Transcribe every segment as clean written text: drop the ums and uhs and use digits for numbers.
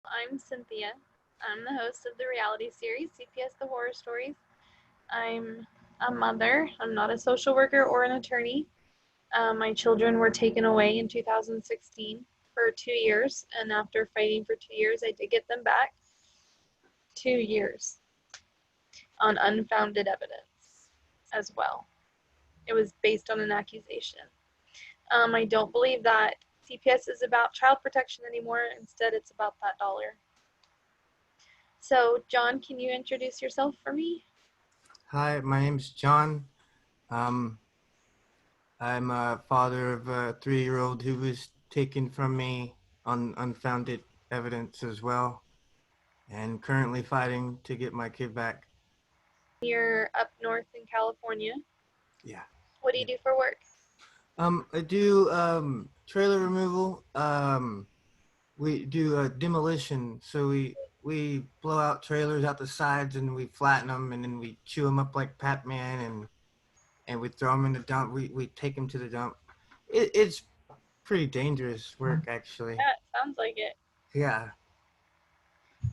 I'm Cynthia. I'm the host of the reality series, CPS the Horror Stories. I'm a mother. I'm not a social worker or an attorney. My children were taken away in 2016 for 2 years, and after fighting for 2 years, I did get them back. 2 years on unfounded evidence as well. It was based on an accusation. I don't believe that CPS is about child protection anymore. Instead, it's about that dollar. So, John, can you introduce yourself for me? Hi, my name's John. Um, I'm a father of a 3-year-old who was taken from me on unfounded evidence as well, and currently fighting to get my kid back. You're up north in California. Yeah. What do you do for work? I do trailer removal. We do demolition, so we blow out trailers out the sides and we flatten them and then we chew them up like Pac-Man and we throw them in the dump. We take them to the dump. It's pretty dangerous work, actually. Yeah, it sounds like it. Yeah.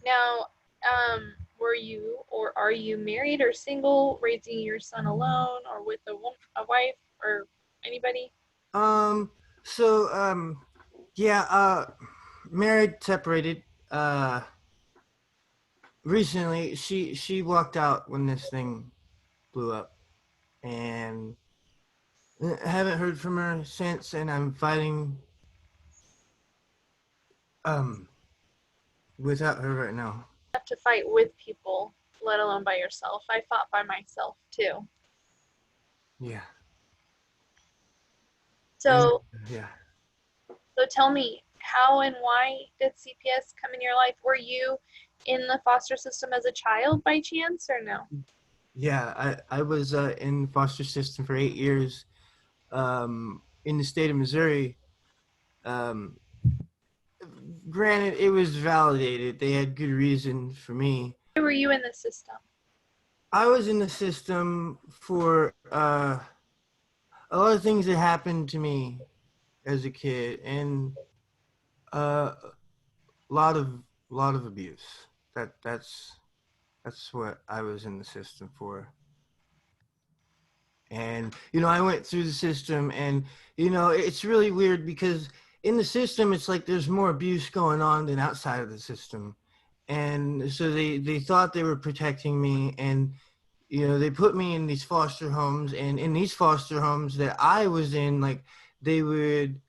Now, were you or are you married or single, raising your son alone, or with a wife or anybody? Um. So. Yeah. Married, separated. Uh. Recently, she walked out when this thing blew up, and I haven't heard from her since. And I'm fighting um without her right now. You have to fight with people, let alone by yourself. I fought by myself too. Yeah. And So, yeah. so tell me, how and why did CPS come in your life? Were you in the foster system as a child by chance, or no? Yeah. I was in foster system for 8 years. In the state of Missouri. Um. Granted, it was validated. They had good reason for me. Why were you in the system? I was in the system for a lot of things that happened to me as a kid, and a lot of abuse. That's what I was in the system for. And I went through the system, and it's really weird because in the system, it's like there's more abuse going on than outside of the system. And so they thought they were protecting me, and they put me in these foster homes, and in these foster homes that I was in, like they would,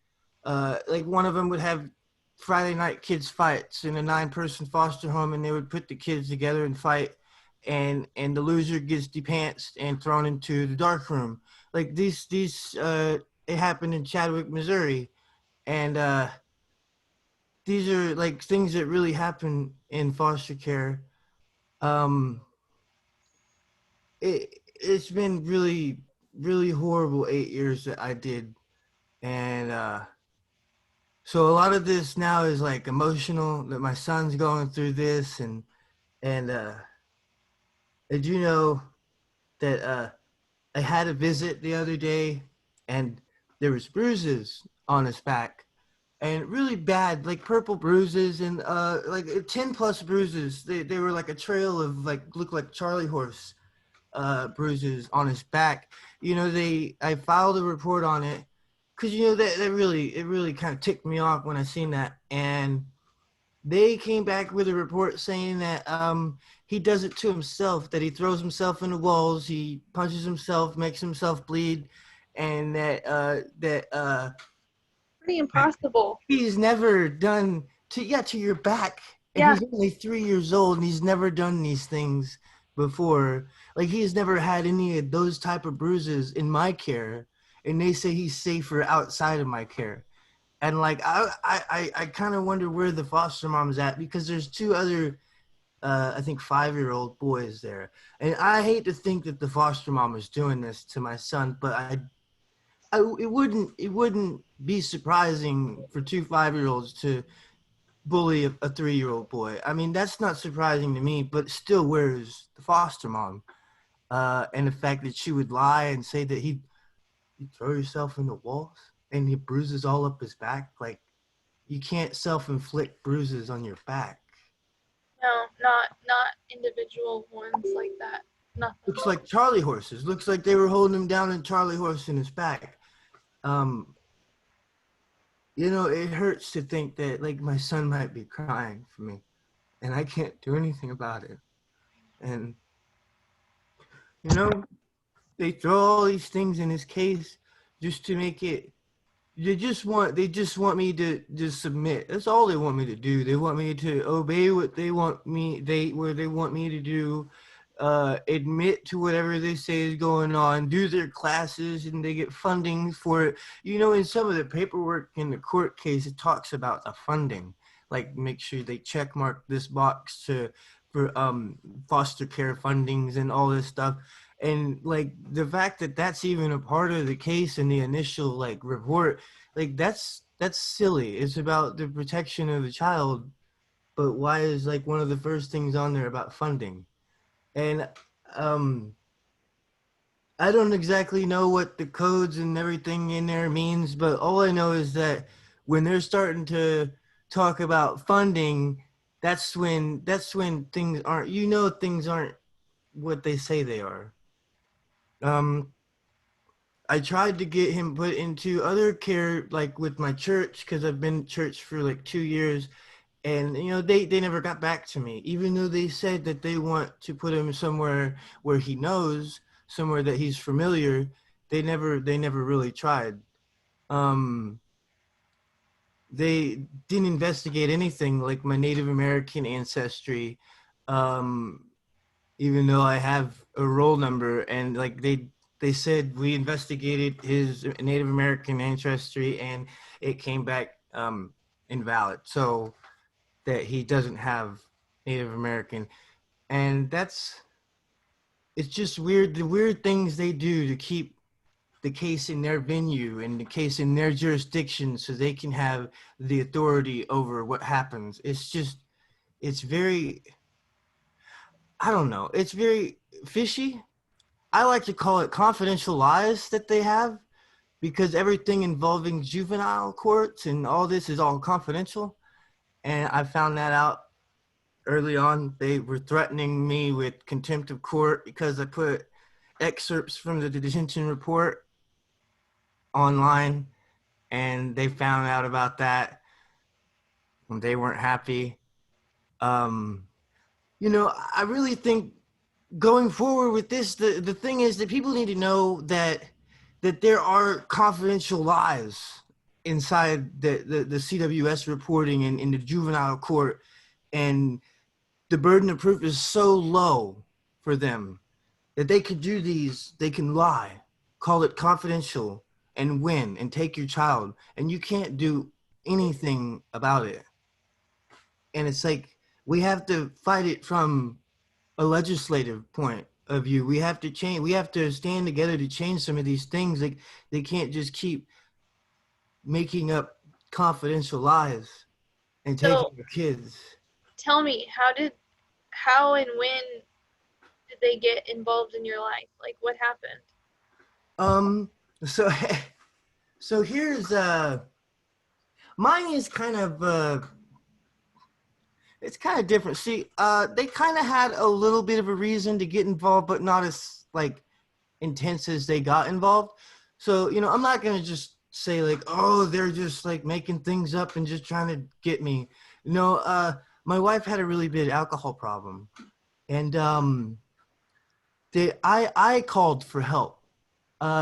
like one of them would have Friday night kids fights in a 9-person foster home, and they would put the kids together and fight, and the loser gets depantsed and thrown into the dark room. Like it happened in Chadwick, Missouri, and these are like things that really happen in foster care. Um, it's been really horrible 8 years that I did, and so a lot of this now is like emotional that my son's going through this, and did you know that I had a visit the other day, and there was bruises on his back, and really bad, like purple bruises, and like 10+ bruises. They were like a trail of like look like Charlie horse bruises on his back. I filed a report on it because that really it really kind of ticked me off when I seen that, and they came back with a report saying that he does it to himself, that he throws himself into walls, he punches himself, makes himself bleed, and that Pretty impossible. he's never done to your back, and Yeah, he's only 3 years old, and he's never done these things before. Like he's never had any of those type of bruises in my care, and they say he's safer outside of my care. And like I kind of wonder where the foster mom's at, because there's two other I think 5-year-old boys there, and I hate to think that the foster mom is doing this to my son, but it wouldn't be surprising for two 5-year-olds to bully a 3-year-old boy. I mean, that's not surprising to me, but still, where's the foster mom? And the fact that she would lie and say that you throw yourself in the walls and he bruises all up his back. Like, you can't self-inflict bruises on your back. No, not individual ones like that. Nothing. Looks like Charlie horses. Looks like they were holding him down in Charlie horse in his back. Um, it hurts to think that like my son might be crying for me, and I can't do anything about it. And you know, they throw all these things in his case just to make it. They just want me to just submit. That's all they want me to do. They want me to obey what they want me to do, admit to whatever they say is going on, do their classes, and they get funding for it. In some of the paperwork in the court case, it talks about the funding, like make sure they check mark this box to for foster care fundings and all this stuff. And like the fact that that's even a part of the case in the initial like report, like that's silly. It's about the protection of the child, but why is like one of the first things on there about funding? And um I don't exactly know what the codes and everything in there means, but all I know is that when they're starting to talk about funding, that's when things aren't what they say they are. Um I tried to get him put into other care, like with my church, because I've been at church for like 2 years, and they never got back to me, even though they said that they want to put him somewhere where he knows, somewhere that he's familiar. They never really tried. Um, they didn't investigate anything like my Native American ancestry. Um, Even though I have a roll number, and like they said we investigated his Native American ancestry and it came back invalid, so that he doesn't have Native American. And it's just weird, the weird things they do to keep the case in their venue and the case in their jurisdiction so they can have the authority over what happens. It's very, I don't know, it's very fishy. I like to call it confidential lies that they have, because everything involving juvenile courts and all this is all confidential. And I found that out early on. They were threatening me with contempt of court because I put excerpts from the detention report online, and they found out about that and they weren't happy. Um, I really think going forward with this, the thing is that people need to know that there are confidential lies inside the CWS reporting and in the juvenile court, and the burden of proof is so low for them that they could do these, they can lie, call it confidential, and win and take your child, and you can't do anything about it. And it's like we have to fight it from a legislative point of view. We have to change. We have to stand together to change some of these things. Like they can't just keep making up confidential lies and taking So your kids. tell me, how and when did they get involved in your life? Like what happened? Um. So so here's mine is kind of it's kind of different. See, they kind of had a little bit of a reason to get involved, but not as like intense as they got involved. So, I'm not gonna just say like, oh, they're just like making things up and just trying to get me. No, my wife had a really big alcohol problem, and I called for help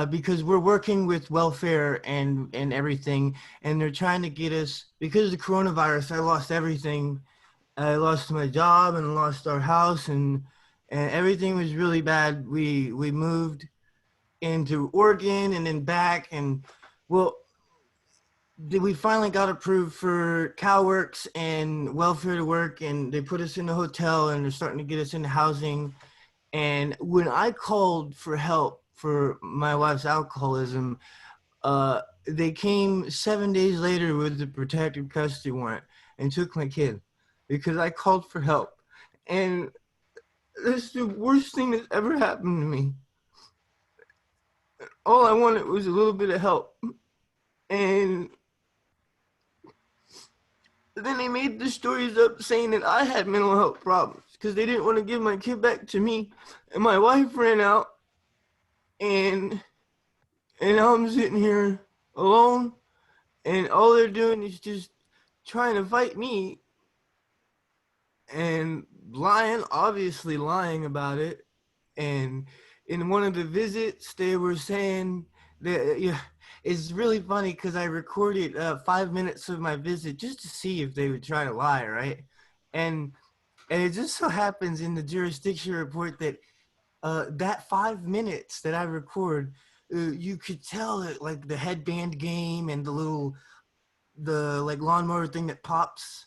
because we're working with welfare and everything, and they're trying to get us because of the coronavirus. I lost everything. I lost my job and lost our house, and everything was really bad. We moved into Oregon and then back, and well, we finally got approved for CalWorks and welfare to work, and they put us in a hotel and they're starting to get us into housing. And when I called for help for my wife's alcoholism, they came 7 days later with the protective custody warrant and took my kid because I called for help. And this is the worst thing that's ever happened to me. All I wanted was a little bit of help. And then they made the stories up saying that I had mental health problems because they didn't want to give my kid back to me. And my wife ran out, and now I'm sitting here alone, and all they're doing is just trying to fight me and lying, obviously lying about it. And in one of the visits, they were saying that, yeah, it's really funny because I recorded 5 minutes of my visit just to see if they would try to lie, right? And it just so happens in the jurisdiction report that that 5 minutes that I record, you could tell that like the headband game and the like lawnmower thing that pops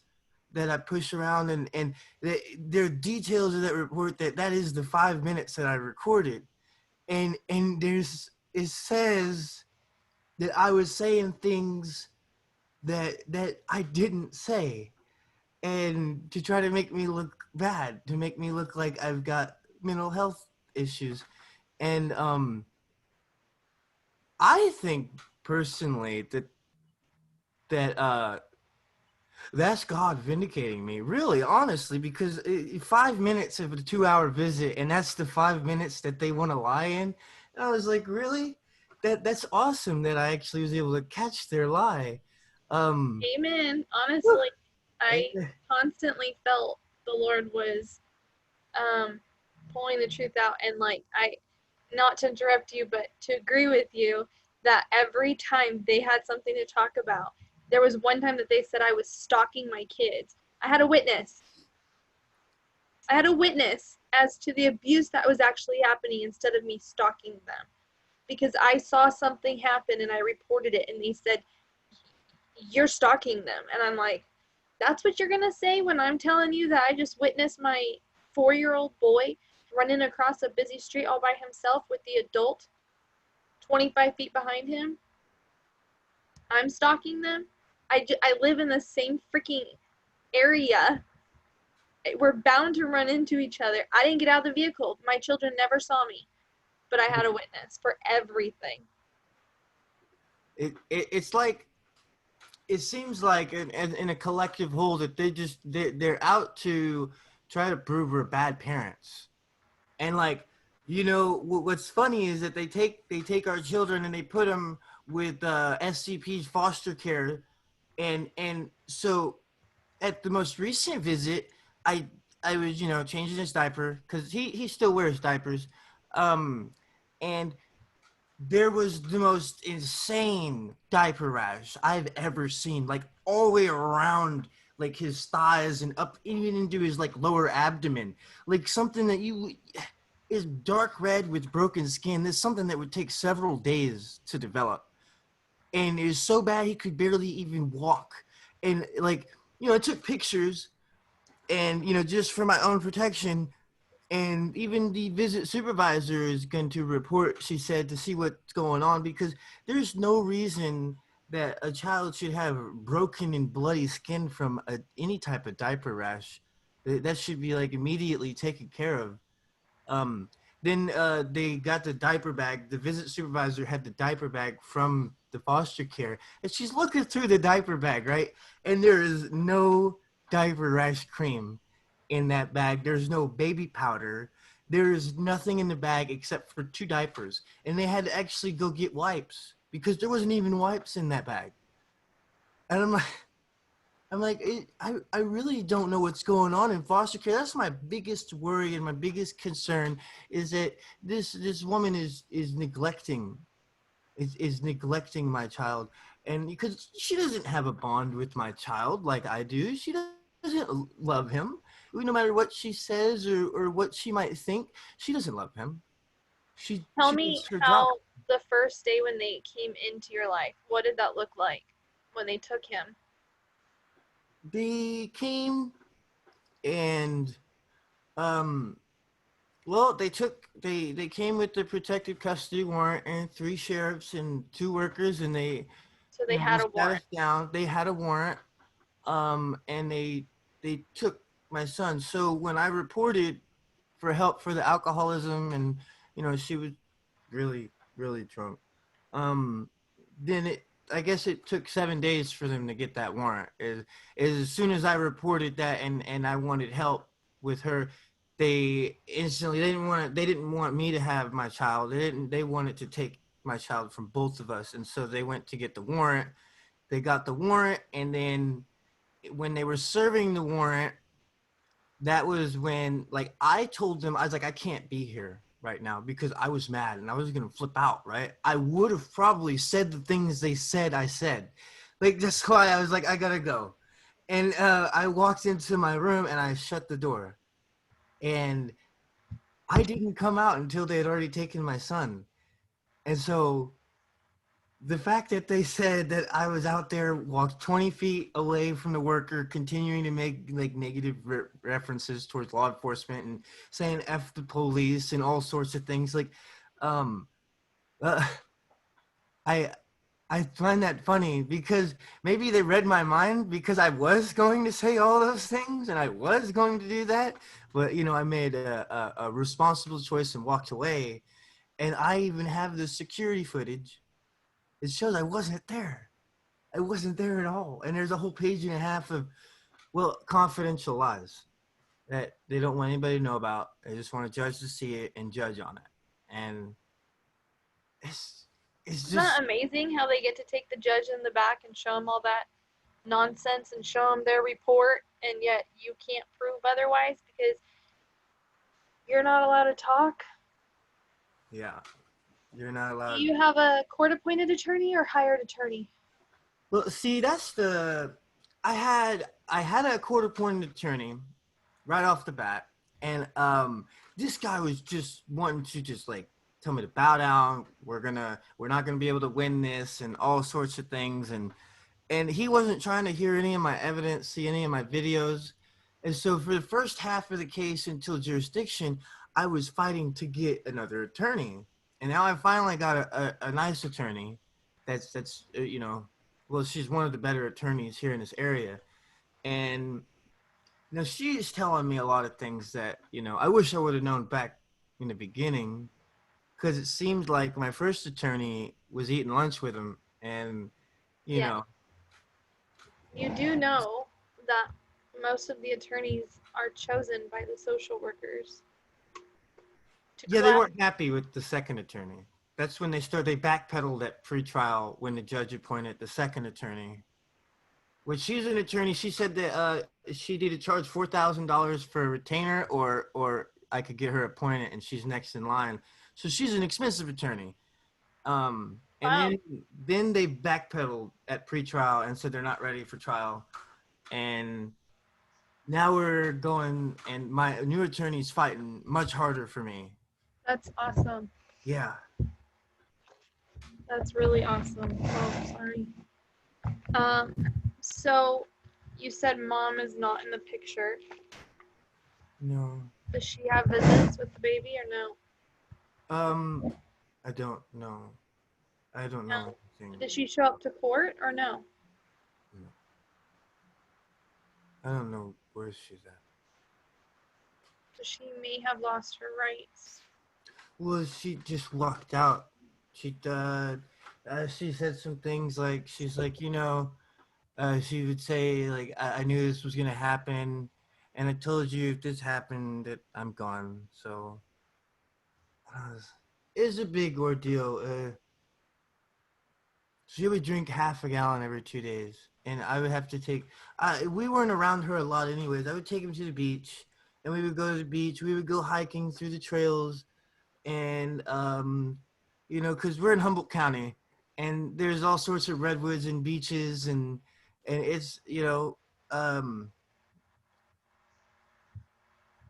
that I push around, and there are details of that report that is the 5 minutes that I recorded, and it says that I was saying things that I didn't say, and to try to make me look bad, to make me look like I've got mental health issues, and I think personally that that's God vindicating me, really, honestly, because 5 minutes of a 2 hour visit, and that's the 5 minutes that they want to lie in. And I was like, really? That's awesome that I actually was able to catch their lie. Um, Amen. whew, Honestly, I eh, constantly felt the Lord was um, pulling the truth out, and like I, not to interrupt you, but to agree with you that every time they had something to talk about, there was one time that they said I was stalking my kids. I had a witness. I had a witness as to the abuse that was actually happening instead of me stalking them, because I saw something happen and I reported it, and they said you're stalking them, and I'm like, that's what you're gonna say when I'm telling you that I just witnessed my 4-year-old boy running across a busy street all by himself with the adult 25 feet behind him? I'm stalking them. I live in the same freaking area. We're bound to run into each other. I didn't get out of the vehicle. My children never saw me, but I had a witness for everything. it's like it seems like in a collective whole that they're out to try to prove we're bad parents. And like, what's funny is that they take our children and they put them with SCP's foster care, and so at the most recent visit, I I was changing his diaper because he still wears diapers, um, and there was the most insane diaper rash I've ever seen, like all the way around like his thighs and up even into his like lower abdomen, like something that you is dark red with broken skin. This is something that would take several days to develop, and it was so bad he could barely even walk. And like, I took pictures, and just for my own protection, and even the visit supervisor is going to report, she said, to see what's going on, because there's no reason that a child should have broken and bloody skin from any type of diaper rash. That should be like immediately taken care of. um, then they got the diaper bag. The visit supervisor had the diaper bag from the foster care, and she's looking through the diaper bag, right? And there is no diaper rash cream in that bag. There's no baby powder. There's nothing in the bag except for 2 diapers, and they had to actually go get wipes because there wasn't even wipes in that bag. And I'm like, I really don't know what's going on in foster care. That's my biggest worry and my biggest concern, is that this woman is neglecting my child, and because she doesn't have a bond with my child like I do. She doesn't love him, no matter what she says or what she might think. She doesn't love him. She Tell she me wants her job. how the first day when they came into your life, what did that look like when they took him? They came, and um well, they came with the protective custody warrant and 3 sheriffs and 2 workers, and they So they they had a sat us warrant. down. They had a warrant, and they took my son. So when I reported for help for the alcoholism, and she was really really drunk, um, then I guess it took 7 days for them to get that warrant. Is as soon as I reported that and I wanted help with her, they instantly they didn't want me to have my child. They wanted to take my child from both of us, and so they went to get the warrant. They got the warrant, and then when they were serving the warrant, that was when like I told them, I was like, I can't be here right now because I was mad and I was gonna flip out, right? I would have probably said the things they said I said. Like that's why I was like, I gotta go. And I walked into my room and I shut the door. And I didn't come out until they had already taken my son. And so the fact that they said that I was out there, walked 20 feet away from the worker, continuing to make like negative references towards law enforcement and saying F the police and all sorts of things. Like, um, uh, I, I find that funny because maybe they read my mind because I was going to say all those things and I was going to do that. But, you know, I made a responsible choice and walked away. And I even have the security footage. It shows I wasn't there. I wasn't there at all. And there's a whole page and a half of, well, confidential lies that they don't want anybody to know about. They just want a judge to see it and judge on it. And it's it's Isn't that just amazing how they get to take the judge in the back and show him all that nonsense and show him their report, and yet you can't prove otherwise because you're not allowed to talk? yeah, you're not Do allowed. you have a court appointed attorney or hired attorney? Well, see, that's the I had a court appointed attorney right off the bat, and this guy was just wanting to just like tell me to bow down. We're not gonna be able to win this, and all sorts of things, and he wasn't trying to hear any of my evidence, see any of my videos. And so for the first half of the case until jurisdiction, I was fighting to get another attorney. And now I finally got a nice attorney that's you know, well, she's one of the better attorneys here in this area. And you know, she's telling me a lot of things that, you know, I wish I would have known back in the beginning because it seemed like my first attorney was eating lunch with him and you Yeah. know, You do know that most of the attorneys are chosen by the social workers to yeah, they collab. weren't happy with the second attorney. That's when they backpedaled at pretrial when the judge appointed the second attorney. When she's an attorney, she said that she needed to charge $4,000 for a retainer, or I could get her appointed, and she's next in line. So she's an expensive attorney. And Wow. then they backpedaled at pretrial and said they're not ready for trial. And now we're going, and my new attorney's fighting much harder for me. That's awesome. Yeah. That's really awesome. Oh, sorry. Um, so you said mom is not in the picture. No. Does she have visits with the baby or no? Um, I don't know. I don't No. know anything. Does she show up to court or no? No. I don't know where she's at. So she may have lost her rights. Well, she just walked out. She said some things like she's like, you know, she would say like, I knew this was gonna happen, and I told you if this happened that I'm gone. So it's a big ordeal. She would drink half a gallon every 2 days, and I would have to take. We weren't around her a lot, anyways. I would take him to the beach, and we would go to the beach. We would go hiking through the trails, and you know, because we're in Humboldt County, and there's all sorts of redwoods and beaches, and it's you know, um,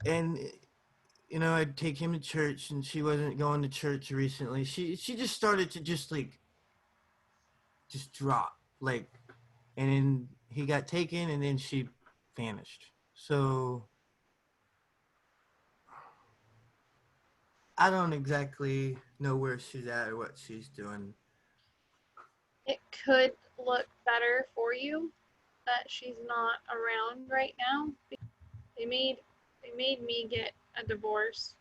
and you know, I'd take him to church, and she wasn't going to church recently. She just started to just like just drop like and then he got taken and then she vanished. So I don't exactly know where she's at or what she's doing. It could look better for you that she's not around right now. They made they made me get a divorce.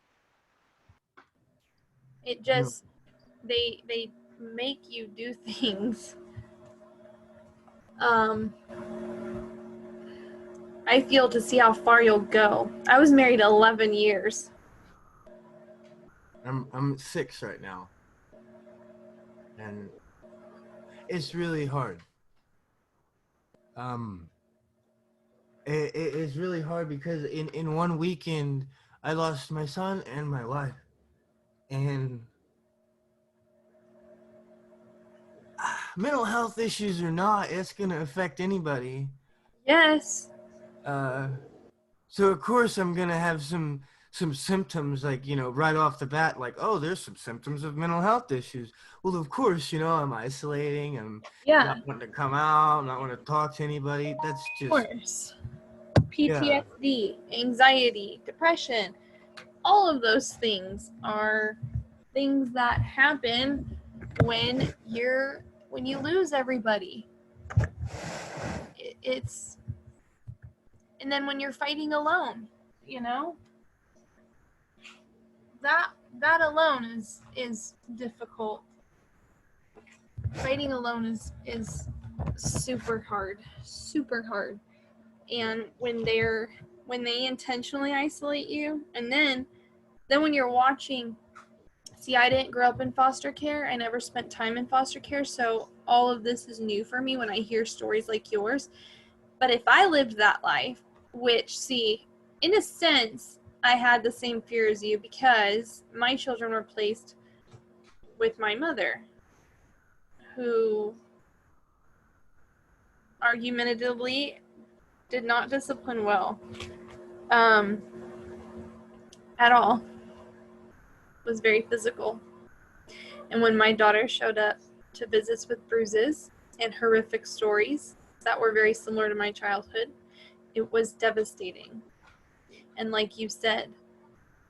It No. just they make you do things Um, I feel to see how far you'll go. I was married 11 years. I'm 6 right now, and it's really hard. Um, it's really hard because in one weekend I lost my son and my wife, and mental health issues or not, it's gonna affect anybody. Yes. Uh, so of course I'm gonna have some symptoms, like, right off the bat, like, oh, there's some symptoms of mental health issues. Well, of course, I'm isolating. I'm Yeah, not wanting to come out. I'm not wanting to talk to anybody. That's of just, course. yeah, PTSD, anxiety, depression, all of those things are things that happen when you lose everybody. It's and then when you're fighting alone, you know, that that alone is difficult. Fighting alone is super hard. And when they intentionally isolate you, and then when you're watching, see, I didn't grow up in foster care. I never spent time in foster care, so all of this is new for me when I hear stories like yours. But if I lived that life, which, see, in a sense, I had the same fear as you because my children were placed with my mother, who argumentatively did not discipline well, um, at all. Was very physical. And when my daughter showed up to visits with bruises and horrific stories that were very similar to my childhood, it was devastating. And like you said,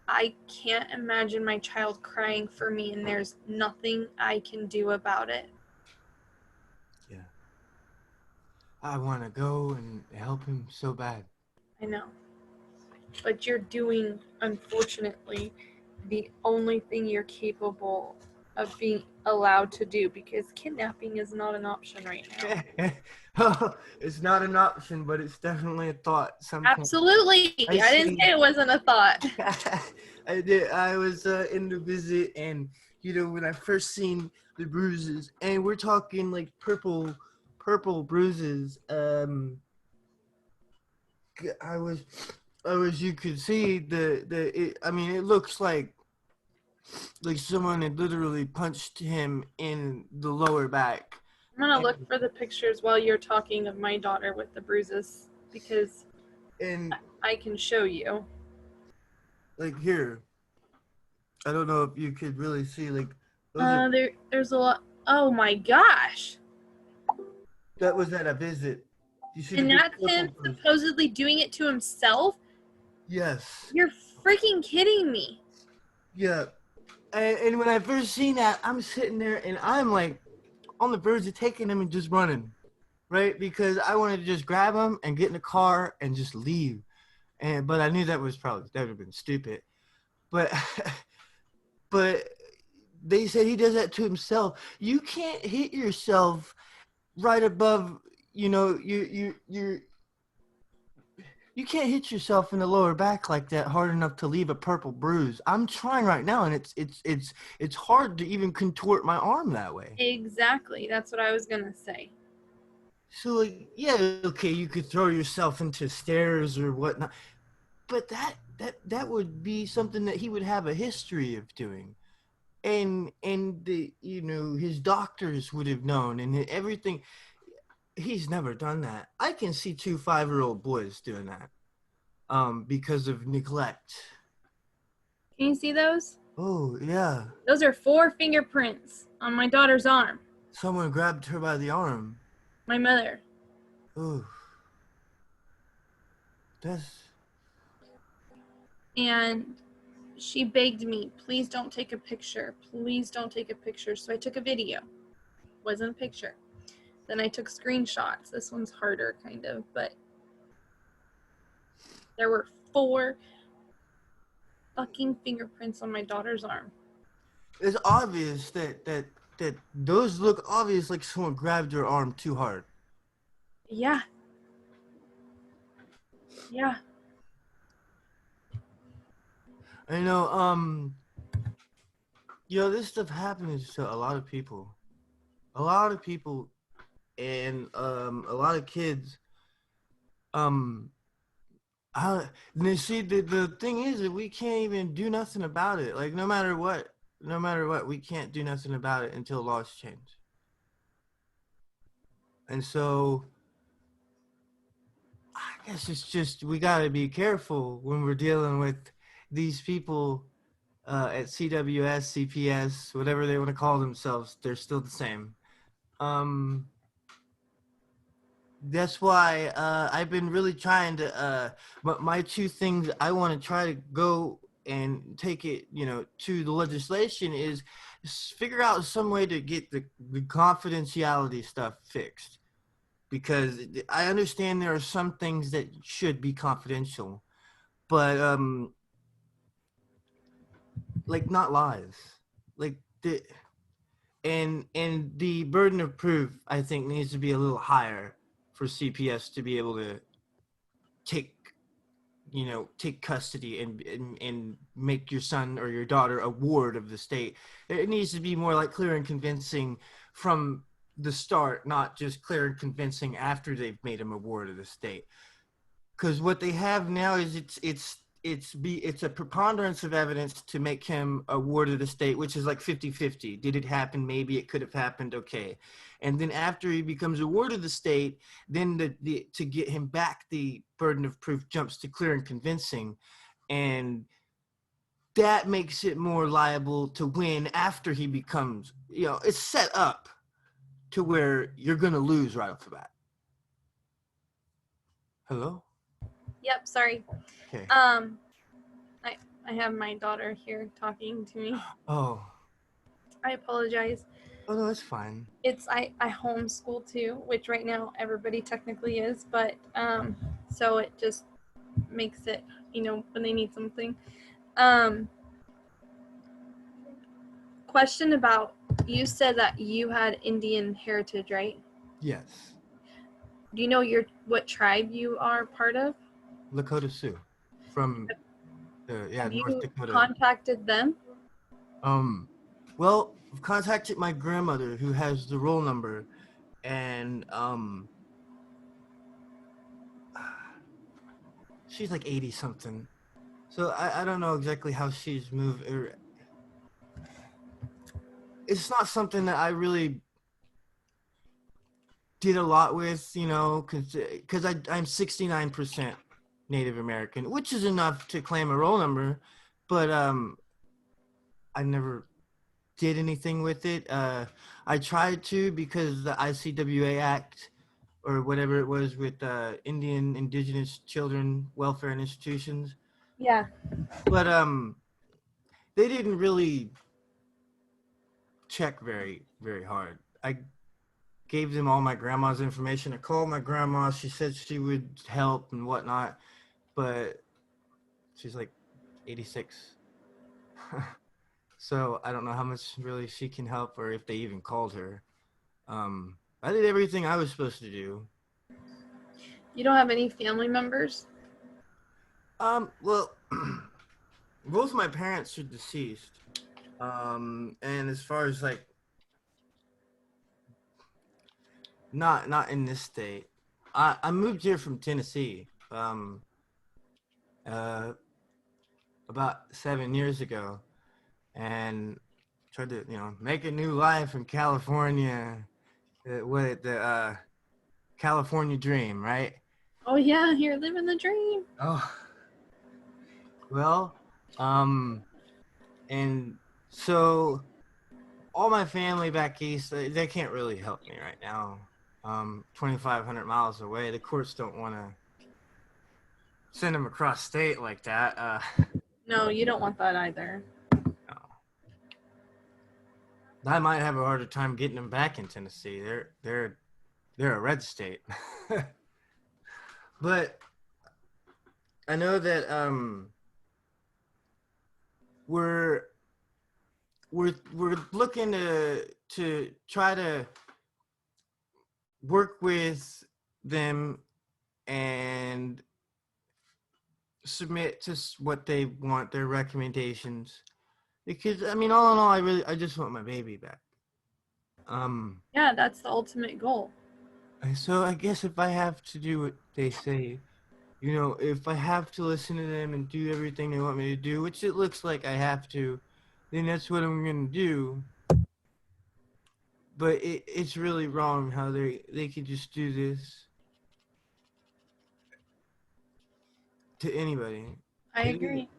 I can't imagine my child crying for me and there's nothing I can do about it. yeah. I want to go and help him so bad. I know. But you're doing, unfortunately, the only thing you're capable of being allowed to do because kidnapping is not an option right now. Oh, it's not an option, but it's definitely a thought sometimes. Absolutely. I I didn't say see. it wasn't a thought. I did. I was in the visit, and when I first seen the bruises, and we're talking like purple bruises. I was, You could see I mean, it looks like someone had literally punched him in the lower back. I'm going to And, look for the pictures while you're talking of my daughter with the bruises because and I can show you. like here, I don't know if you could really see, like, those are There's a lot. Oh my gosh. that was at a visit. You see the And big that's him purple bruise? supposedly doing it to himself? Yes. You're freaking kidding me. Yeah. And when I first seen that, I'm sitting there and I'm like on the verge of taking him and just running, right? Because I wanted to just grab him and get in the car and just leave. But I knew that would have been stupid. But but they said he does that to himself. You can't hit yourself right above, you can't hit yourself in the lower back like that hard enough to leave a purple bruise. I'm trying right now, and it's hard to even contort my arm that way. Exactly. That's what I was going to say. So, like, yeah, okay, you could throw yourself into stairs or whatnot, but that would be something that he would have a history of doing, and his doctors would have known, and everything. He's never done that. I can see 2 5-year-old boys doing that, because of neglect. Can you see those? Oh, yeah. Those are 4 fingerprints on my daughter's arm. Someone grabbed her by the arm. My mother. Oh, that's And she begged me, please don't take a picture. Please don't take a picture. So I took a video. Wasn't a picture. Then I took screenshots. This one's harder, kind of, but there were 4 fucking fingerprints on my daughter's arm. it's obvious that those look obvious, like someone grabbed your arm too hard. Yeah. Yeah. I know, this stuff happens to a lot of people. A lot of people and a lot of kids. Um see the thing is that we can't even do nothing about it. Like no matter what, we can't do nothing about it until laws change. And so I guess it's just we gotta be careful when we're dealing with these people at CWS, CPS, whatever they want to call themselves. They're still the same. Um, that's why I've been really trying to. But my two things I want to try to go and take it, to the legislation is figure out some way to get the confidentiality stuff fixed. Because I understand there are some things that should be confidential, but like not lies, like the and the burden of proof I think needs to be a little higher for CPS to be able to take take custody and make your son or your daughter a ward of the state. It needs to be more like clear and convincing from the start, not just clear and convincing after they've made him a ward of the state. Because what they have now is it's a preponderance of evidence to make him a ward of the state, which is like 50-50. Did it happen? Maybe it could have happened. Okay. And then after he becomes a ward of the state, then the to get him back, the burden of proof jumps to clear and convincing. And that makes it more liable to win after he becomes, it's set up to where you're going to lose right off the bat. Hello? Yep, sorry. Okay. Um I have my daughter here talking to me. Oh. I apologize. Oh, no, it's fine. I homeschool too, which right now everybody technically is, but so it just makes it, when they need something. Question about, you said that you had Indian heritage, right? Yes. Do you know what tribe you are part of? Lakota Sioux from Have North you Dakota. contacted them? Um, well, I've contacted my grandmother who has the roll number, and she's like 80 something. So I don't know exactly how she's moved. It's not something that I really did a lot with, because I'm 69% Native American, which is enough to claim a roll number, but I never did anything with it. I tried to because the ICWA Act or whatever it was with Indian Indigenous Children Welfare Institutions, Yeah. but they didn't really check very very hard. I gave them all my grandma's information. I called my grandma. She said she would help and whatnot, but she's like 86. So I don't know how much really she can help or if they even called her. I did everything I was supposed to do. You don't have any family members? Well, both my parents are deceased. And as far as like not in this state, I moved here from Tennessee. Uh, about 7 years ago, and tried to make a new life in California. What the California dream, right? Oh yeah, you're living the dream. Oh, well, um, and so all my family back east, they can't really help me right now. 2,500 miles away, the courts don't want to send them across state like that. No, you don't want that either. No. I might have a harder time getting them back in Tennessee. They're a red state. But I know that we're we're looking to try to work with them and submit to what they want, their recommendations. Because I mean, all in all, I just want my baby back. Yeah, that's the ultimate goal. So I guess if I have to do what they say, if I have to listen to them and do everything they want me to do, which it looks like I have to, then that's what I'm gonna do. But it's really wrong how they could just do this to anybody. I agree.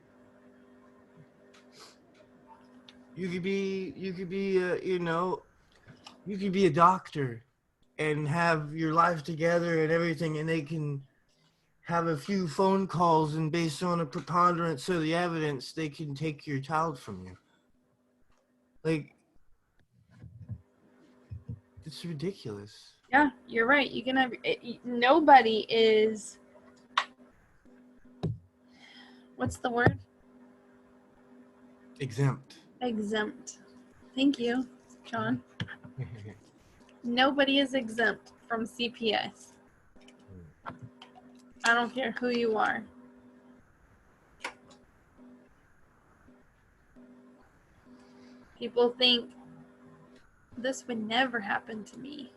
You could be a doctor and have your life together and everything, and they can have a few phone calls, and based on a preponderance of the evidence, they can take your child from you. Like, it's ridiculous. Yeah, you're right. You can have nobody is, what's the word? Exempt. Exempt. Thank you, John. Nobody is exempt from CPS. I don't care who you are. People think this would never happen to me.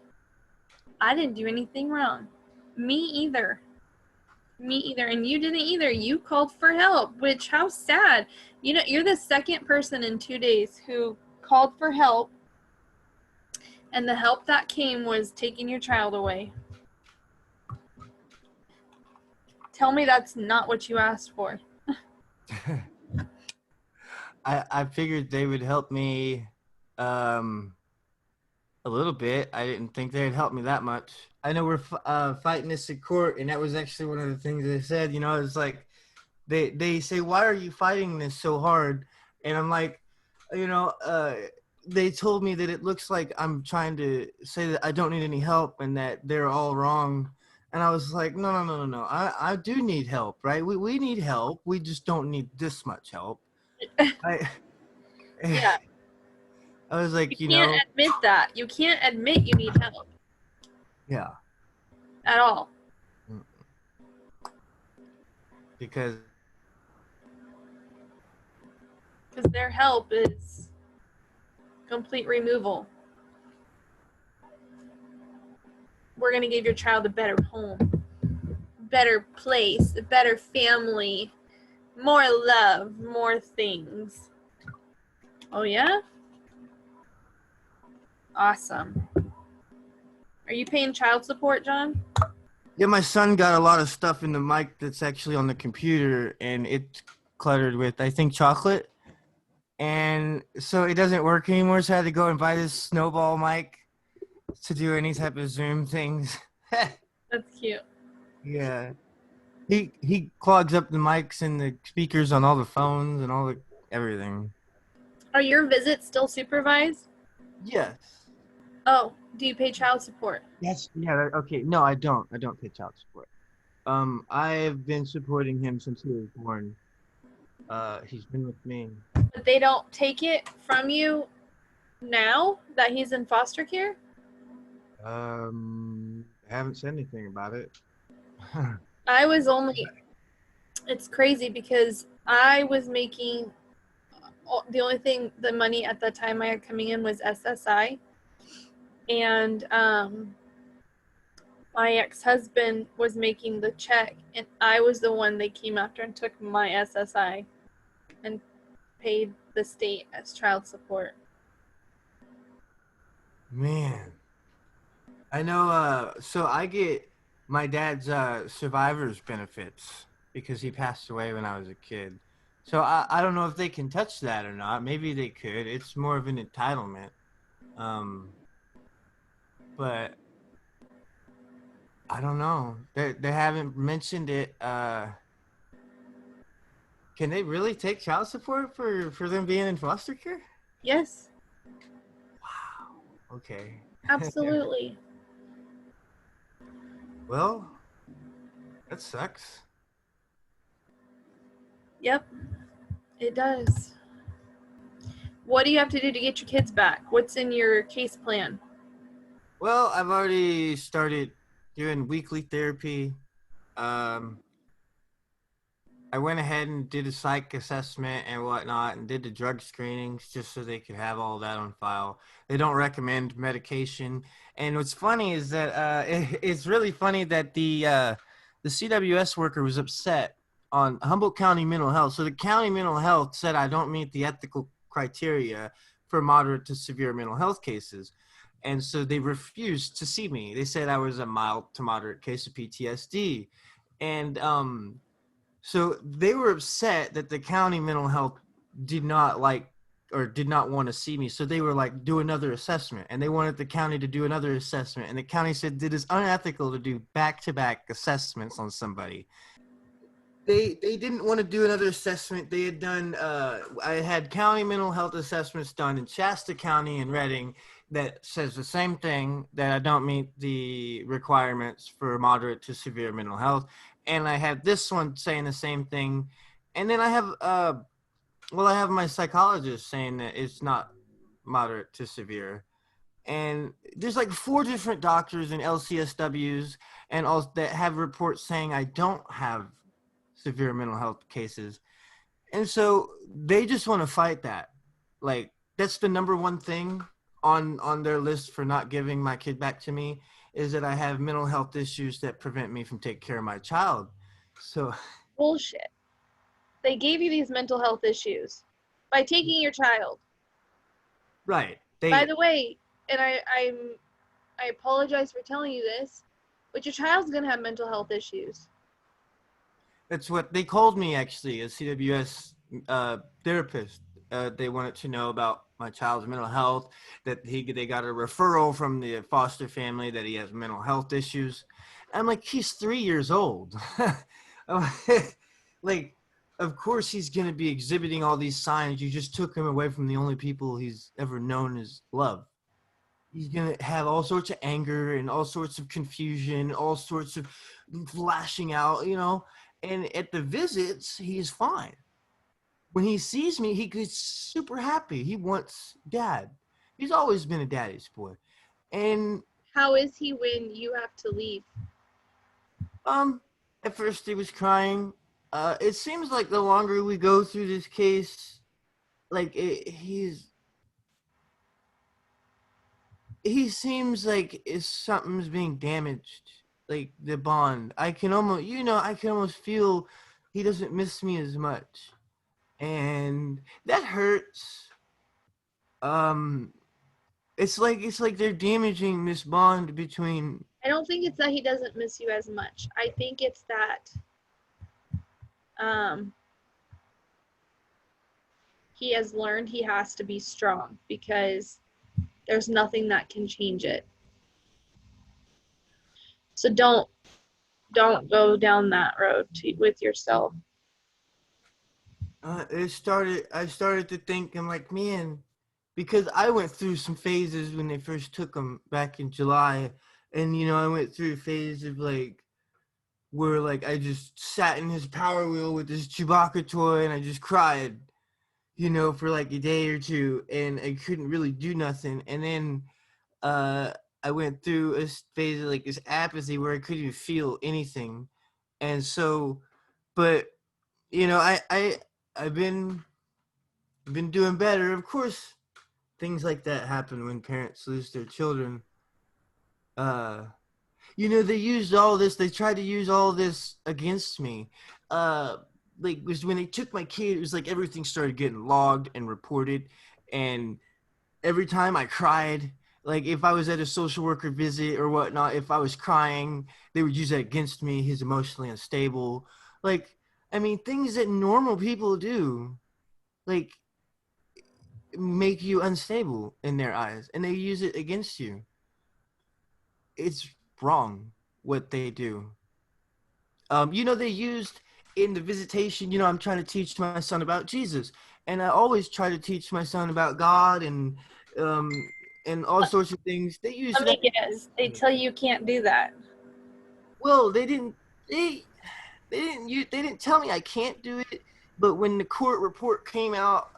I didn't do anything wrong. Me either. Me either. And you didn't either. You called for help, which, how sad. You know, you're the second person in 2 days who called for help, and the help that came was taking your child away. Tell me that's not what you asked for. I figured they would help me a little bit. I didn't think they'd help me that much. I know we're fighting this in court, and that was actually one of the things they said. It's like they say, "Why are you fighting this so hard?" And I'm like, you know, uh, they told me that it looks like I'm trying to say that I don't need any help and that they're all wrong. And I was like, no, no, no, no, no. I do need help, right? We need help. We just don't need this much help. I Yeah. I was like, You can't admit that. You can't admit you need help. Yeah. At all. Because their help is complete removal. We're going to give your child a better home, better place, a better family, more love, more things. Oh, yeah? Awesome. Are you paying child support, John? yeah, my son got a lot of stuff in the mic that's actually on the computer, and it's cluttered with, I think, chocolate. And so it doesn't work anymore, so I had to go and buy this snowball mic to do any type of Zoom things. That's cute. Yeah. He clogs up the mics and the speakers on all the phones and all the everything. Are your visits still supervised? Yes. Oh, do you pay child support? Yes. Yeah. Okay. No, I don't. I don't pay child support. I've been supporting him since he was born. He's been with me. But they don't take it from you now that he's in foster care? I haven't said anything about it. I was only, it's crazy because I was making, the only thing, the money at that time I had coming in was SSI. And my ex-husband was making the check, and I was the one they came after and took my SSI and paid the state as child support. Man, I know. So I get my dad's survivor's benefits because he passed away when I was a kid. So I don't know if they can touch that or not. Maybe they could. It's more of an entitlement. But I don't know. They haven't mentioned it. Can they really take child support for them being in foster care? Yes, Wow. Okay. absolutely. Well, that sucks. Yep, it does. What do you have to do to get your kids back? What's in your case plan? Well, I've already started doing weekly therapy. Um, I went ahead and did a psych assessment and whatnot and did the drug screenings just so they could have all that on file. They don't recommend medication. And what's funny is that it's really funny that the CWS worker was upset on Humboldt County Mental Health. So the county mental health said I don't meet the ethical criteria for moderate to severe mental health cases. And so they refused to see me. They said I was a mild to moderate case of PTSD. And so they were upset that the county mental health did not like or did not want to see me. So they were like, do another assessment. And they wanted the county to do another assessment. And the county said it is unethical to do back to back assessments on somebody. They didn't want to do another assessment. They had done I had county mental health assessments done in Shasta County and Redding that says the same thing, that I don't meet the requirements for moderate to severe mental health. And I have this one saying the same thing. And then I have I have my psychologist saying that it's not moderate to severe. And there's like four different doctors and LCSWs and all that have reports saying I don't have severe mental health cases. And so they just want to fight that. Like that's the number one thing on their list for not giving my kid back to me is that I have mental health issues that prevent me from taking care of my child. So Bullshit. They gave you these mental health issues by taking your child. right. By They the way, and I apologize for telling you this, but your child's gonna have mental health issues. That's what they called me actually, a CWS therapist. They wanted to know about my child's mental health. That they got a referral from the foster family that he has mental health issues. I'm like, he's 3 years old. Like, of course he's gonna be exhibiting all these signs. You just took him away from the only people he's ever known as love. He's gonna have all sorts of anger and all sorts of confusion, all sorts of lashing out, you know. And at the visits, he's fine. When he sees me, he gets super happy. He wants dad. He's always been a daddy's boy. And How is he when you have to leave? um, at first he was crying. It seems like the longer we go through this case, like he seems like if something's being damaged, like the bond. I can almost, I can almost feel he doesn't miss me as much, and that hurts. Um, it's like they're damaging this bond between. I don't think it's that he doesn't miss you as much. I think it's that um, he has learned he has to be strong because there's nothing that can change it. So don't go down that road with yourself. I started to think, I'm like, man, because I went through some phases when they first took him back in July, and I went through a phase of like where like I just sat in his Power Wheel with this Chewbacca toy and I just cried, for like a day or two, and I couldn't really do nothing. And then uh I went through a phase of like this apathy where I couldn't even feel anything. And so, but I've been doing better. Of course, things like that happen when parents lose their children. Uh they used all this, they tried to use all this against me. uh like was when they took my kid, it was like everything started getting logged and reported. And every time I cried, like if I was at a social worker visit or whatnot, if I was crying, they would use that against me. He's emotionally unstable. Like, I mean, things that normal people do, like, make you unstable in their eyes, and they use it against you. It's wrong what they do. They used in the visitation, I'm trying to teach my son about Jesus. And I always try to teach my son about God um and all sorts of things. They use Let that me against guess. They me. tell you you can't do that. Well, they didn't tell me I can't do it, but when the court report came out,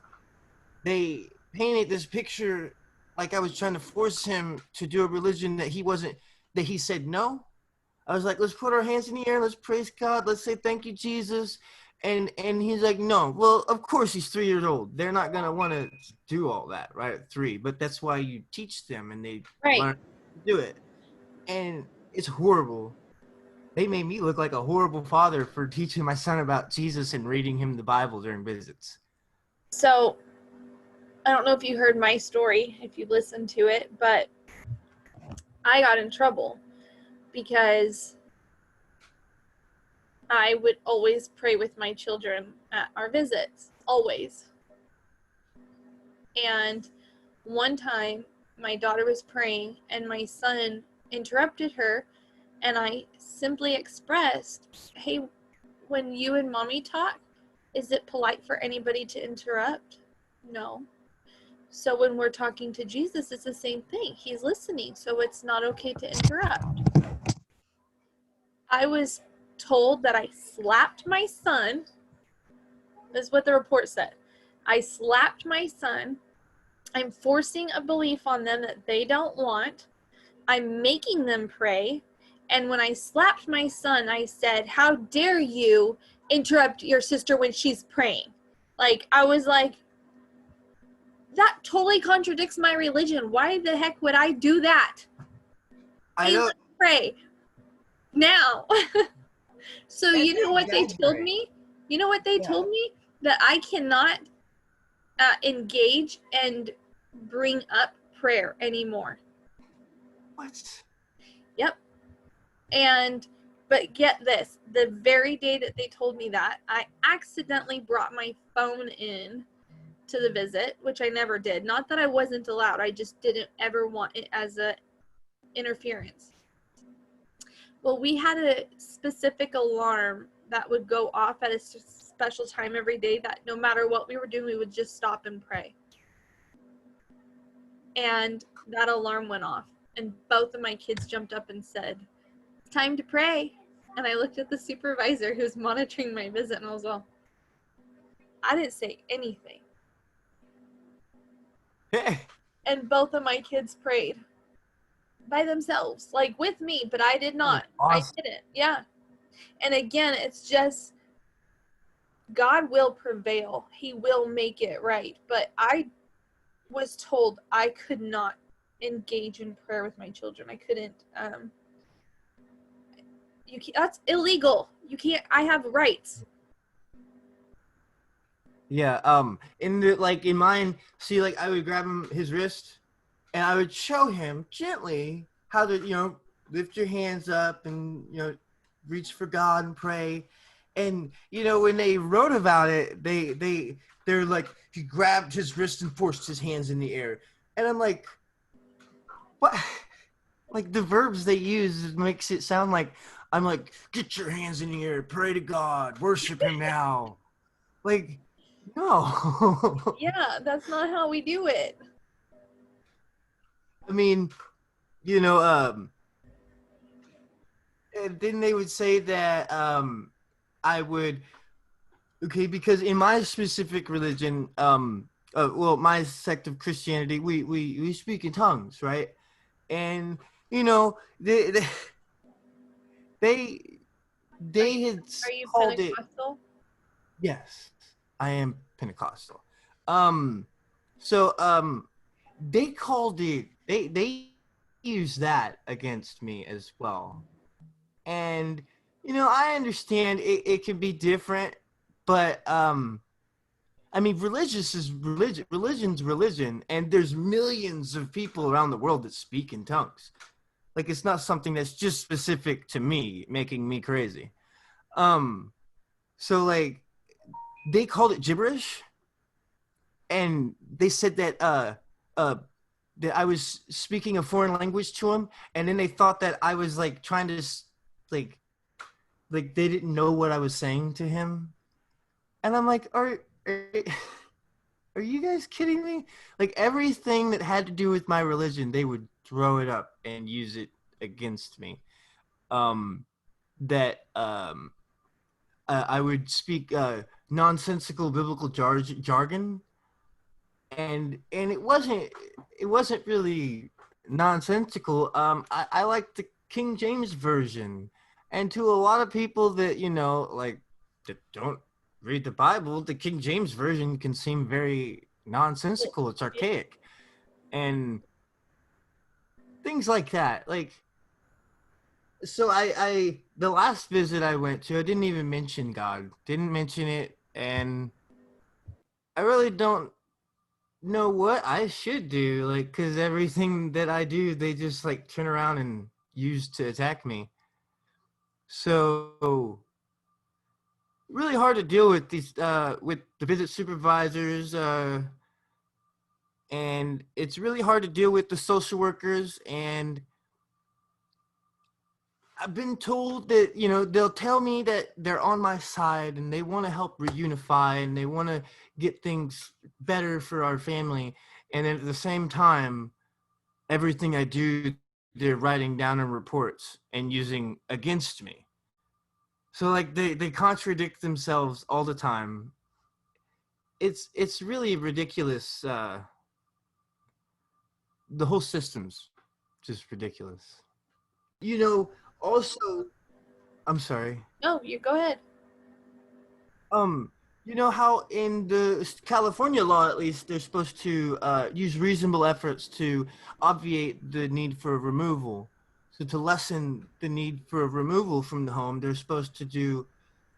they painted this picture like I was trying to force him to do a religion that he wasn't, that he said no. I was like, let's put our hands in the air, let's praise God, let's say thank you, Jesus. And he's like, no. Well, of course he's 3 years old. They're not gonna want to do all that right at 3, but that's why you teach them and they Right. learn to do it. And it's horrible. They made me look like a horrible father for teaching my son about Jesus and reading him the Bible during visits. So I don't know if you heard my story, if you listened to it, but I got in trouble because I would always pray with my children at our visits, always. And one time, my daughter was praying, and my son interrupted her, and I simply expressed, hey, when you and mommy talk, is it polite for anybody to interrupt? No. So when we're talking to Jesus, it's the same thing. He's listening, so it's not okay to interrupt. I was told that I slapped my son. This is what the report said. I slapped my son. I'm forcing a belief on them that they don't want. I'm making them pray. And when I slapped my son, I said, how dare you interrupt your sister when she's praying? Like, I was like, that totally contradicts my religion. Why the heck would I do that? I Hey, don't. let's pray now. So you know what they told exaggerate. me? You know what they Yeah. told me? That I cannot engage and bring up prayer anymore. What? Yep. And but get this, the very day that they told me that, I accidentally brought my phone in to the visit, which I never did. Not that I wasn't allowed, I just didn't ever want it as a interference. Well, we had a specific alarm that would go off at a special time every day that no matter what we were doing, we would just stop and pray. And that alarm went off, and both of my kids jumped up and said, it's time to pray. And I looked at the supervisor who was monitoring my visit, and I was all, I didn't say anything. Hey. And both of my kids prayed by themselves, like with me, but I did not. I Awesome. didn't. Yeah. And again, it's just God will prevail. He will make it right. But I was told I could not engage in prayer with my children. I couldn't. You can't, that's illegal. You can't. I have rights. Yeah. In the like in mine, see, like I would grab him his wrist, and I would show him gently how to, lift your hands up and reach for God and pray. And when they wrote about it, they're like he grabbed his wrist and forced his hands in the air, and I'm like, what? Like the verbs they use makes it sound like I'm like, get your hands in the air, pray to God, worship Him now. Like, no. Yeah, that's not how we do it. I mean, you know, and then they would say that I would okay because in my specific religion, well, my sect of Christianity, we speak in tongues, right? And they they Are they you had are you called it. Pentecostal? Yes, I am Pentecostal. So they called it. They used that against me as well. And I understand it can be different, but I mean, religious is religion. Religion's religion, and there's millions of people around the world that speak in tongues. Like it's not something that's just specific to me, making me crazy. Um, so like they called it gibberish, and they said that I was speaking a foreign language to them, and then they thought that I was like trying to like they didn't know what I was saying to him, and I'm like, are you guys kidding me? Like everything that had to do with my religion, they would throw it up and use it against me. Um, that I would speak nonsensical biblical jargon, and it wasn't really nonsensical. I like to King James Version. And to a lot of people that, like, that don't read the Bible, the King James Version can seem very nonsensical. It's archaic. And things like that. Like, so the last visit I went to, I didn't even mention God, didn't mention it. And I really don't know what I should do. Like, because everything that I do, they just like turn around and use to attack me. So really hard to deal with these with the visit supervisors, and it's really hard to deal with the social workers. And I've been told that, they'll tell me that they're on my side and they want to help reunify and they want to get things better for our family. And at the same time, everything I do, they're writing down in reports and using against me. So like they contradict themselves all the time. It's really ridiculous. The whole system's just ridiculous. You know, also, I'm sorry. No, you go ahead. Um, you know how in the California law, at least, they're supposed to use reasonable efforts to obviate the need for removal. So to lessen the need for removal from the home, they're supposed to do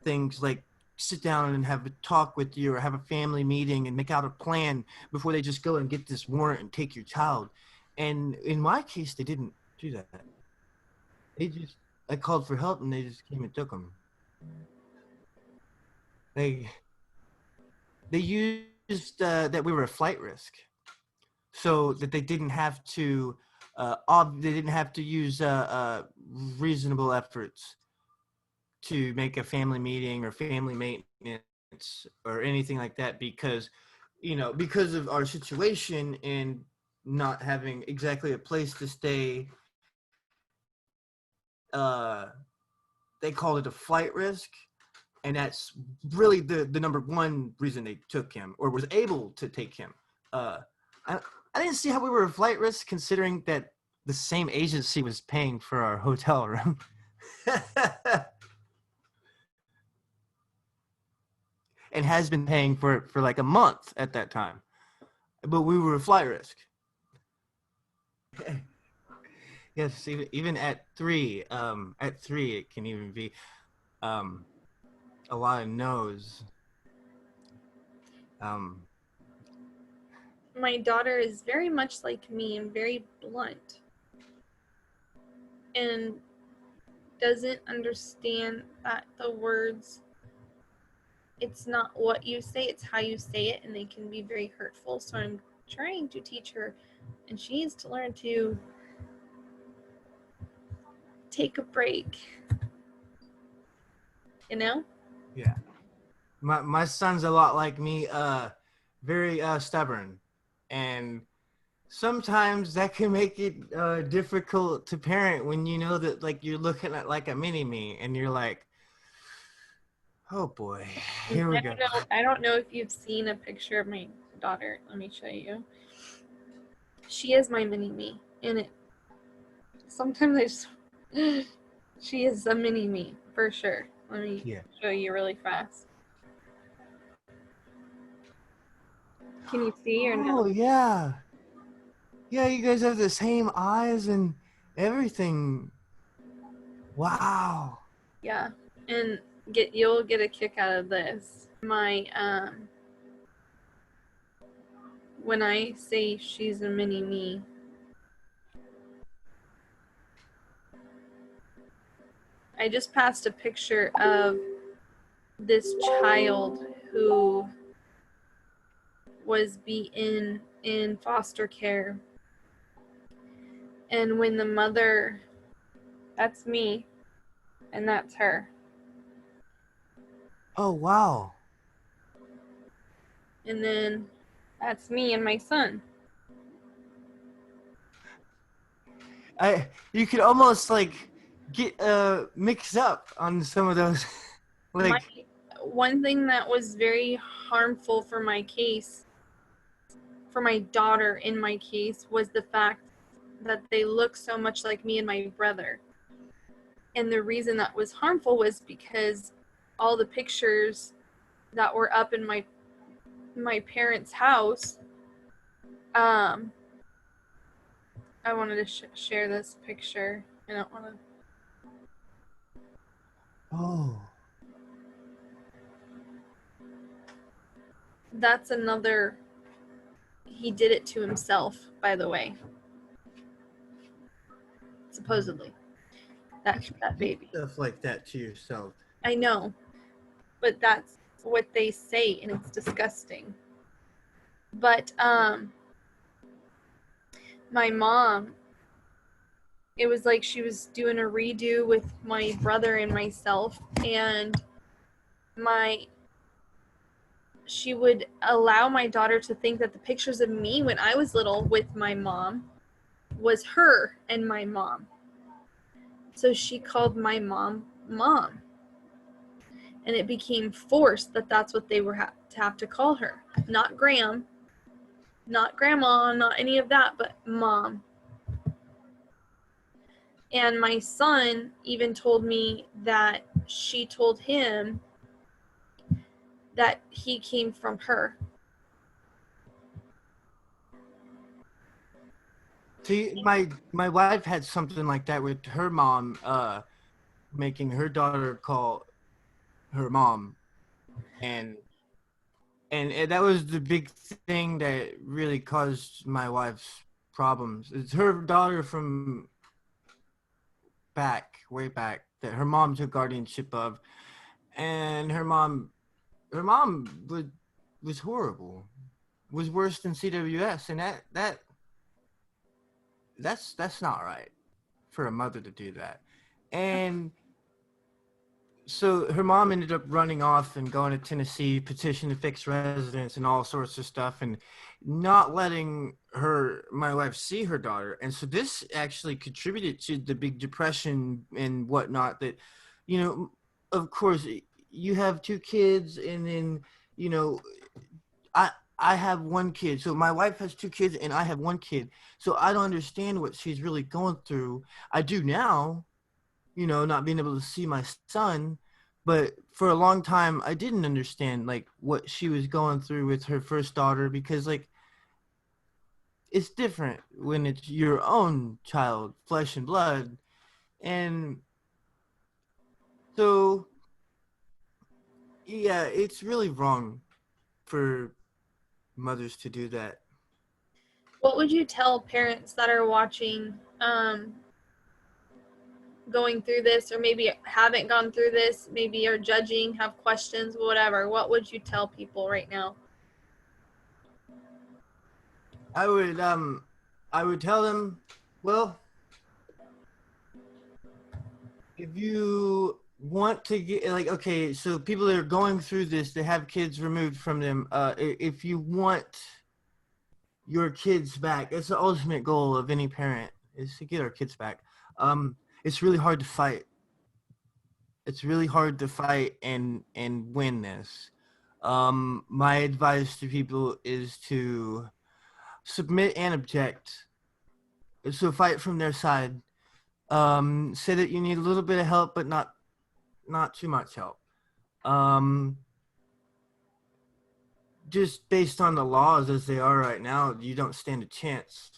things like sit down and have a talk with you or have a family meeting and make out a plan before they just go and get this warrant and take your child. And in my case, they didn't do that. I called for help and they just came and took them. They they used that we were a flight risk, so that they didn't have to use reasonable efforts to make a family meeting or family maintenance or anything like that, because because of our situation and not having exactly a place to stay. uh they called it a flight risk, and that's really the number one reason they took him or was able to take him. Uh, I I didn't see how we were a flight risk considering that the same agency was paying for our hotel room. And has been paying for it for like a month at that time. But we were a flight risk. Yes, even at three, it can even be um, a lot of no's. Um, My daughter is very much like me and very blunt and doesn't understand that the words, it's not what you say, it's how you say it, and they can be very hurtful. So I'm trying to teach her, and she needs to learn to take a break. You know? yeah. My son's a lot like me, very stubborn, and sometimes that can make it difficult to parent when you know that like you're looking at like a mini me and you're like, oh boy, here we go. I don't know if you've seen a picture of my daughter. Let me show you. She is my mini me, and it sometimes I just she is a mini me for sure. Let me show you really fast. Can you see or no? Oh yeah, yeah. You guys have the same eyes and everything. Wow. Yeah, and you'll get a kick out of this. My when I say she's a mini me, I just passed a picture of this child who was in foster care, and when the mother, that's me and that's her, Oh wow. and then that's me and my son. You could almost like get mixed up on some of those. Like, One thing that was very harmful for my case, for my daughter in my case, was the fact that they look so much like me and my brother. And the reason that was harmful was because all the pictures that were up in my parents' house, I wanted to share this picture. I don't want to. Oh. That's another. He did it to himself, by the way. Supposedly, that baby. Stuff like that to yourself. I know, but that's what they say, and it's disgusting. But my mom, it was like she was doing a redo with my brother and myself, and she would allow my daughter to think that the pictures of me when I was little with my mom was her and my mom. So she called my mom mom. And it became forced that that's what they were to have to call her. Not Graham, not grandma, not any of that, but mom. And my son even told me that she told him that he came from her. See, my wife had something like that with her mom, making her daughter call her mom, and that was the big thing that really caused my wife's problems. It's her daughter from way back, that her mom took guardianship of, and her mom was horrible, was worse than CWS, and that's not right for a mother to do that. And so her mom ended up running off and going to Tennessee, petition to fix residence and all sorts of stuff, and not letting my wife, see her daughter. And so this actually contributed to the big depression and whatnot. That, of course, you have two kids, and then, you know, I I have one kid. So my wife has two kids, and I have one kid. So I don't understand what she's really going through. I do now, not being able to see my son. But for a long time, I didn't understand like what she was going through with her first daughter, because like it's different when it's your own child, flesh and blood. And so, yeah, it's really wrong for mothers to do that. What would you tell parents that are watching, going through this, or maybe haven't gone through this, maybe are judging, have questions, whatever? What would you tell people right now? I would I would tell them, well, if you want to get, like, okay, so people that are going through this, they have kids removed from them, if you want your kids back, it's the ultimate goal of any parent, is to get our kids back. It's really hard to fight. It's really hard to fight and win this. My advice to people is to submit and object. So fight from their side. Say that you need a little bit of help, but not too much help. Um, just based on the laws as they are right now, you don't stand a chance.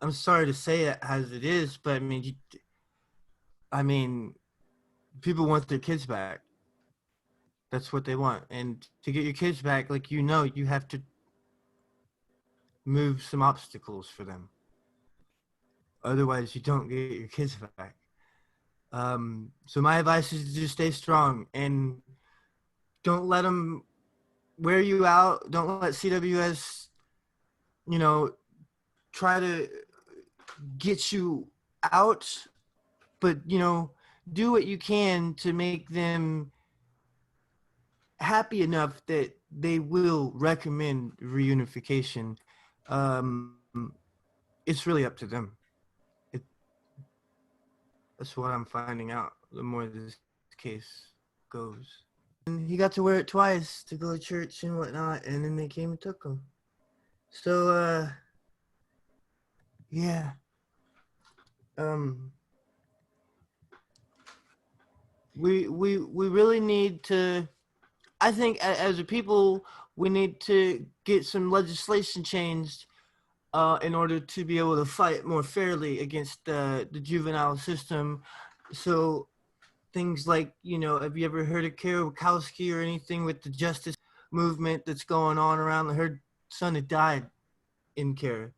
I'm sorry to say it as it is, but I mean, people want their kids back. That's what they want, and to get your kids back, like, you have to move some obstacles for them. Otherwise, you don't get your kids back. So my advice is to just stay strong and don't let them wear you out. Don't let CWS, you know, try to get you out, but, do what you can to make them happy enough that they will recommend reunification. Um, it's really up to them. It, that's what I'm finding out the more this case goes. And he got to wear it twice to go to church and whatnot, and then they came and took him. So, yeah. Um, We really need to. I think as a people, we need to get some legislation changed in order to be able to fight more fairly against the juvenile system. So things like, have you ever heard of Carol Bukowski or anything with the justice movement that's going on around? Her son had died in care,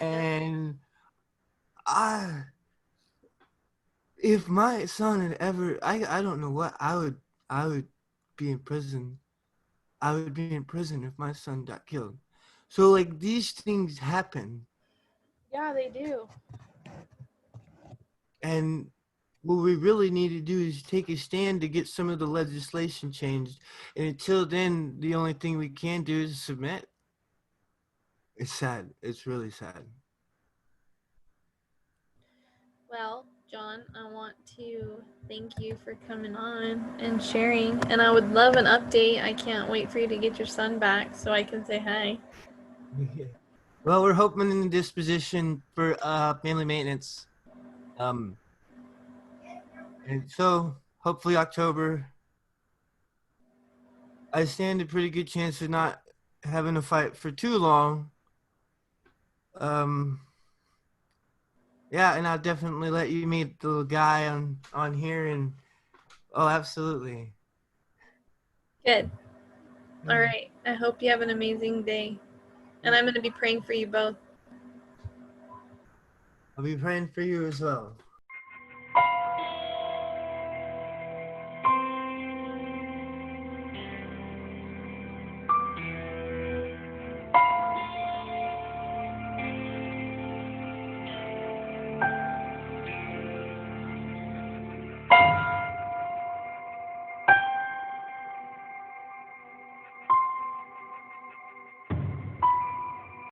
Yep. and I, if my son had ever, I don't know what I would be in prison. I would be in prison if my son got killed. So like these things happen, Yeah, they do. and what we really need to do is take a stand to get some of the legislation changed. And until then, the only thing we can do is submit. It's sad. It's really sad. Well, John, I want to thank you for coming on and sharing. And I would love an update. I can't wait for you to get your son back so I can say hi. Well, we're hoping in the disposition for family maintenance. Um, and so hopefully October, I stand a pretty good chance of not having to fight for too long. Um, yeah, and I'll definitely let you meet the guy on here. And oh, absolutely. Good. All Yeah. right. I hope you have an amazing day. And I'm going to be praying for you both. I'll be praying for you as well.